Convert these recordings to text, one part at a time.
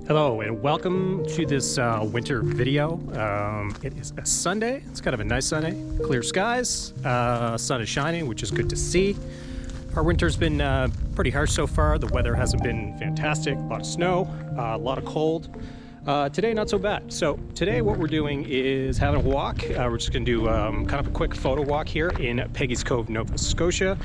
Hello and welcome to this winter video. It is a Sunday. It's kind of a nice Sunday. Clear skies. Sun is shining, which is good to see. Our winter's been pretty harsh so far. The weather hasn't been fantastic. A lot of snow, a lot of cold. Today, not so bad. So today what we're doing is having a walk. We're just going to do kind of a quick photo walk here in Peggy's Cove, Nova Scotia.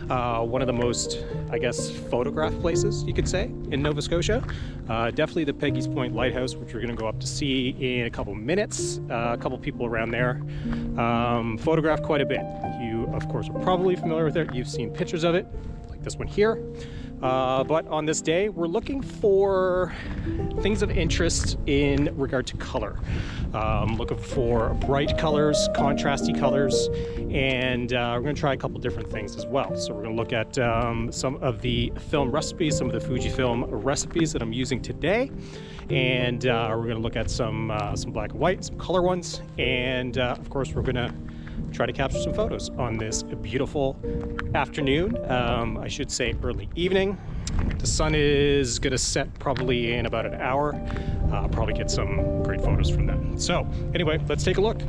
One of the most, I guess, photographed places, you could say, in Nova Scotia. Definitely the Peggy's Point Lighthouse, which we're going to go up to see in a couple minutes. A couple people around there photographed quite a bit. You, of course, are probably familiar with it. You've seen pictures of it, like this one here. But on this day, we're looking for things of interest in regard to color. Looking for bright colors, contrasty colors, and we're going to try a couple different things as well. So we're going to look at some of the film recipes, some of the Fujifilm recipes that I'm using today, and we're going to look at some black and white, some color ones, and of course we're going to try to capture some photos on this beautiful afternoon. I should say early evening. The sun is gonna set probably in about an hour. Probably get some great photos from that. So anyway, let's take a look.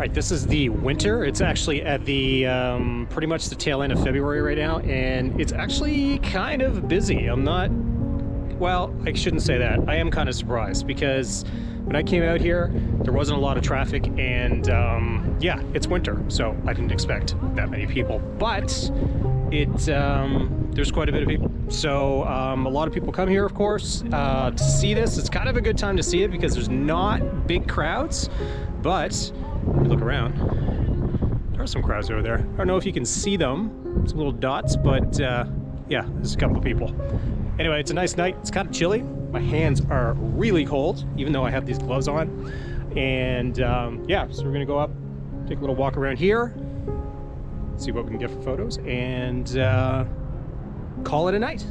right, this is the winter. It's actually at the pretty much the tail end of February right now, and it's actually kind of busy. I'm not, well, I shouldn't say that. I am kind of surprised because when I came out here, there wasn't a lot of traffic, and yeah, it's winter, so I didn't expect that many people. But there's quite a bit of people. So a lot of people come here, of course, to see this. It's kind of a good time to see it because there's not big crowds, but if you look around, there are some crowds over there. I don't know if you can see them, some little dots, but yeah, there's a couple of people. Anyway, it's a nice night. It's kind of chilly. My hands are really cold, even though I have these gloves on. And yeah, so we're gonna go up, take a little walk around here, see what we can get for photos, and call it a night.